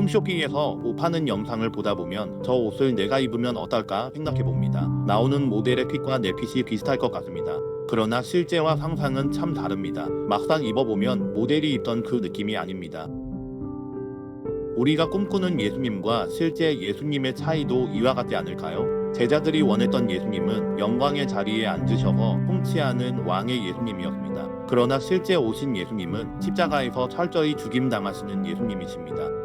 홈쇼핑에서 옷 파는 영상을 보다 보면 저 옷을 내가 입으면 어떨까 생각해 봅니다. 나오는 모델의 핏과 내 핏이 비슷할 것 같습니다. 그러나 실제와 상상은 참 다릅니다. 막상 입어보면 모델이 입던 그 느낌이 아닙니다. 우리가 꿈꾸는 예수님과 실제 예수님의 차이도 이와 같지 않을까요? 제자들이 원했던 예수님은 영광의 자리에 앉으셔서 통치하는 왕의 예수님이었습니다. 그러나 실제 오신 예수님은 십자가에서 철저히 죽임당하시는 예수님이십니다.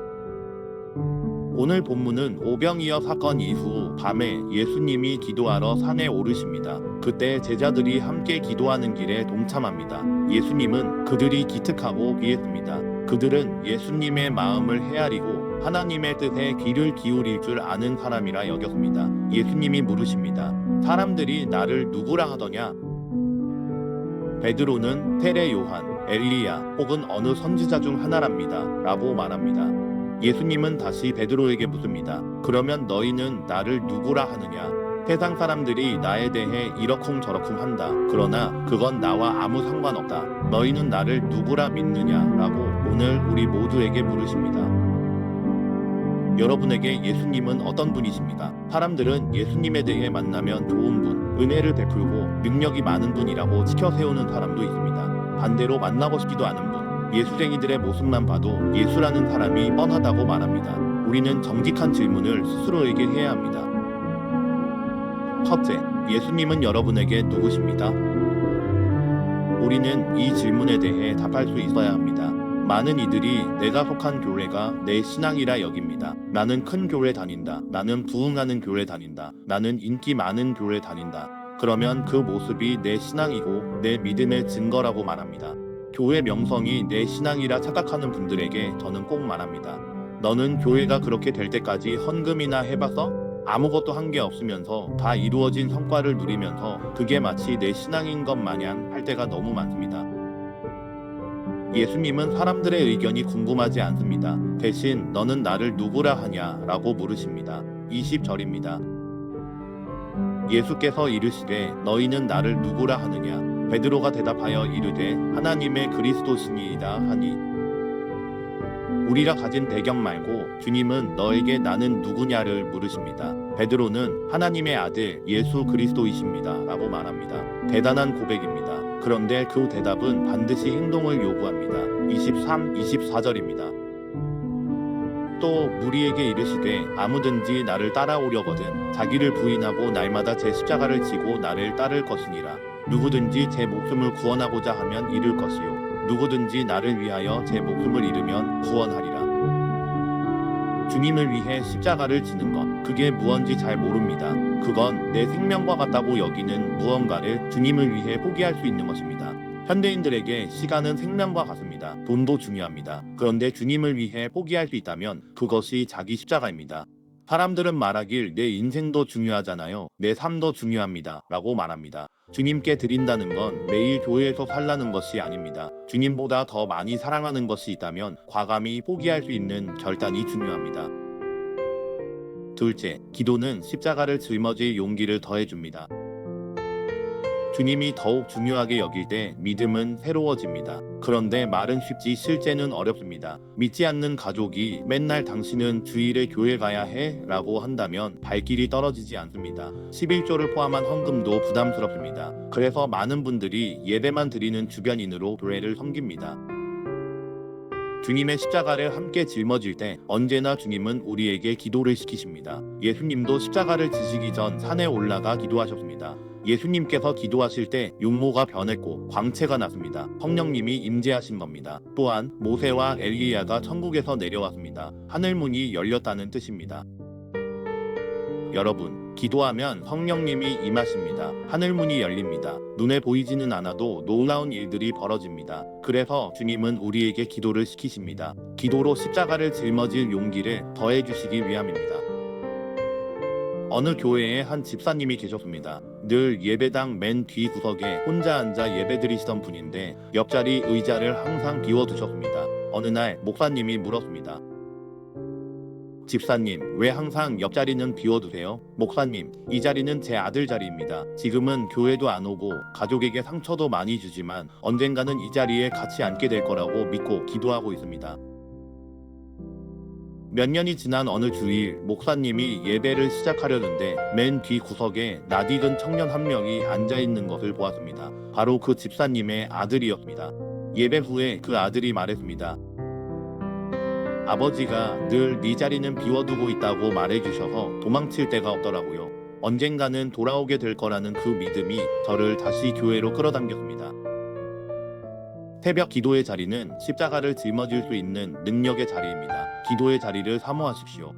오늘 본문은 오병이어 사건 이후 밤에 예수님이 기도하러 산에 오르십니다. 그때 제자들이 함께 기도하는 길에 동참합니다. 예수님은 그들이 기특하고 비했습니다. 그들은 예수님의 마음을 헤아리고 하나님의 뜻에 귀를 기울일 줄 아는 사람이라 여겼습니다. 예수님이 물으십니다. 사람들이 나를 누구라 하더냐? 베드로는 세례 요한, 엘리야 혹은 어느 선지자 중 하나랍니다. 라고 말합니다. 예수님은 다시 베드로에게 묻습니다. 그러면 너희는 나를 누구라 하느냐? 세상 사람들이 나에 대해 이러쿵저러쿵 한다. 그러나 그건 나와 아무 상관없다. 너희는 나를 누구라 믿느냐? 라고 오늘 우리 모두에게 물으십니다. 여러분에게 예수님은 어떤 분이십니까? 사람들은 예수님에 대해 만나면 좋은 분, 은혜를 베풀고 능력이 많은 분이라고 치켜세우는 사람도 있습니다. 반대로 만나고 싶지도 않은 분, 예수쟁이들의 모습만 봐도 예수라는 사람이 뻔하다고 말합니다. 우리는 정직한 질문을 스스로에게 해야 합니다. 첫째, 예수님은 여러분에게 누구십니까? 우리는 이 질문에 대해 답할 수 있어야 합니다. 많은 이들이 내가 속한 교회가 내 신앙이라 여깁니다. 나는 큰 교회 다닌다. 나는 부흥하는 교회 다닌다. 나는 인기 많은 교회 다닌다. 그러면 그 모습이 내 신앙이고 내 믿음의 증거라고 말합니다. 교회 명성이 내 신앙이라 착각하는 분들에게 저는 꼭 말합니다. 너는 교회가 그렇게 될 때까지 헌금이나 해봤어? 아무것도 한 게 없으면서 다 이루어진 성과를 누리면서 그게 마치 내 신앙인 것 마냥 할 때가 너무 많습니다. 예수님은 사람들의 의견이 궁금하지 않습니다. 대신 너는 나를 누구라 하냐? 라고 물으십니다. 20절입니다. 예수께서 이르시되 너희는 나를 누구라 하느냐? 베드로가 대답하여 이르되 하나님의 그리스도시니이다 하니. 우리가 가진 배경 말고 주님은 너에게 나는 누구냐를 물으십니다. 베드로는 하나님의 아들 예수 그리스도이십니다 라고 말합니다. 대단한 고백입니다. 그런데 그 대답은 반드시 행동을 요구합니다. 23, 24절입니다. 또 무리에게 이르시되 아무든지 나를 따라오려거든 자기를 부인하고 날마다 제 십자가를 지고 나를 따를 것이니라. 누구든지 제 목숨을 구원하고자 하면 잃을 것이요 누구든지 나를 위하여 제 목숨을 잃으면 구원하리라. 주님을 위해 십자가를 지는 것, 그게 무언지 잘 모릅니다. 그건 내 생명과 같다고 여기는 무언가를 주님을 위해 포기할 수 있는 것입니다. 현대인들에게 시간은 생명과 같습니다. 돈도 중요합니다. 그런데 주님을 위해 포기할 수 있다면 그것이 자기 십자가입니다. 사람들은 말하길 내 인생도 중요하잖아요. 내 삶도 중요합니다. 라고 말합니다. 주님께 드린다는 건 매일 교회에서 살라는 것이 아닙니다. 주님보다 더 많이 사랑하는 것이 있다면 과감히 포기할 수 있는 결단이 중요합니다. 둘째, 기도는 십자가를 짊어질 용기를 더해줍니다. 주님이 더욱 중요하게 여길 때 믿음은 새로워집니다. 그런데 말은 쉽지 실제는 어렵습니다. 믿지 않는 가족이 맨날 당신은 주일에 교회 가야 해? 라고 한다면 발길이 떨어지지 않습니다. 11조를 포함한 헌금도 부담스럽습니다. 그래서 많은 분들이 예배만 드리는 주변인으로 교회를 섬깁니다. 주님의 십자가를 함께 짊어질 때 언제나 주님은 우리에게 기도를 시키십니다. 예수님도 십자가를 지시기 전 산에 올라가 기도하셨습니다. 예수님께서 기도하실 때 육모가 변했고 광채가 났습니다. 성령님이 임재하신 겁니다. 또한 모세와 엘리야가 천국에서 내려왔습니다. 하늘문이 열렸다는 뜻입니다. 여러분, 기도하면 성령님이 임하십니다. 하늘문이 열립니다. 눈에 보이지는 않아도 놀라운 일들이 벌어집니다. 그래서 주님은 우리에게 기도를 시키십니다. 기도로 십자가를 짊어질 용기를 더해주시기 위함입니다. 어느 교회에 한 집사님이 계셨습니다. 늘 예배당 맨 뒤 구석에 혼자 앉아 예배드리시던 분인데 옆자리 의자를 항상 비워두셨습니다. 어느 날 목사님이 물었습니다. 집사님, 왜 항상 옆자리는 비워두세요? 목사님, 이 자리는 제 아들 자리입니다. 지금은 교회도 안 오고 가족에게 상처도 많이 주지만 언젠가는 이 자리에 같이 앉게 될 거라고 믿고 기도하고 있습니다. 몇 년이 지난 어느 주일 목사님이 예배를 시작하려는데 맨 뒤 구석에 낯익은 청년 한 명이 앉아 있는 것을 보았습니다. 바로 그 집사님의 아들이었습니다. 예배 후에 그 아들이 말했습니다. 아버지가 늘 네 자리는 비워두고 있다고 말해주셔서 도망칠 데가 없더라고요. 언젠가는 돌아오게 될 거라는 그 믿음이 저를 다시 교회로 끌어당겼습니다. 새벽 기도의 자리는 십자가를 짊어질 수 있는 능력의 자리입니다. 기도의 자리를 사모하십시오.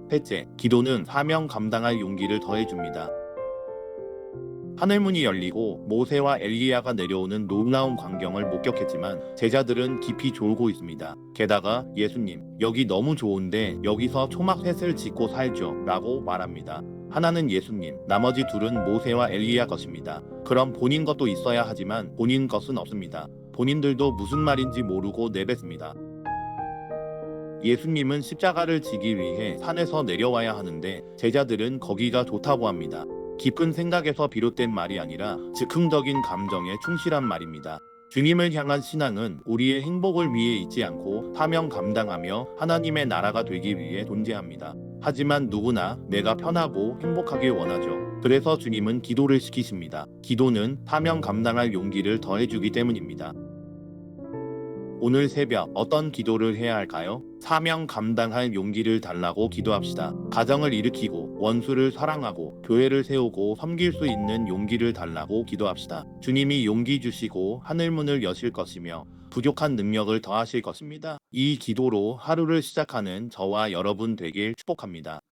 셋째, 기도는 사명 감당할 용기를 더해줍니다. 하늘문이 열리고 모세와 엘리야가 내려오는 놀라운 광경을 목격했지만 제자들은 깊이 졸고 있습니다. 게다가 예수님, 여기 너무 좋은데 여기서 초막셋을 짓고 살죠 라고 말합니다. 하나는 예수님, 나머지 둘은 모세와 엘리야 것입니다. 그럼 본인 것도 있어야 하지만 본인 것은 없습니다. 본인들도 무슨 말인지 모르고 내뱉습니다. 예수님은 십자가를 지기 위해 산에서 내려와야 하는데 제자들은 거기가 좋다고 합니다. 깊은 생각에서 비롯된 말이 아니라 즉흥적인 감정에 충실한 말입니다. 주님을 향한 신앙은 우리의 행복을 위해 있지 않고 사명 감당하며 하나님의 나라가 되기 위해 존재합니다. 하지만 누구나 내가 편하고 행복하길 원하죠. 그래서 주님은 기도를 시키십니다. 기도는 사명 감당할 용기를 더해주기 때문입니다. 오늘 새벽 어떤 기도를 해야 할까요? 사명 감당할 용기를 달라고 기도합시다. 가정을 일으키고 원수를 사랑하고 교회를 세우고 섬길 수 있는 용기를 달라고 기도합시다. 주님이 용기 주시고 하늘문을 여실 것이며 부족한 능력을 더하실 것입니다. 이 기도로 하루를 시작하는 저와 여러분 되길 축복합니다.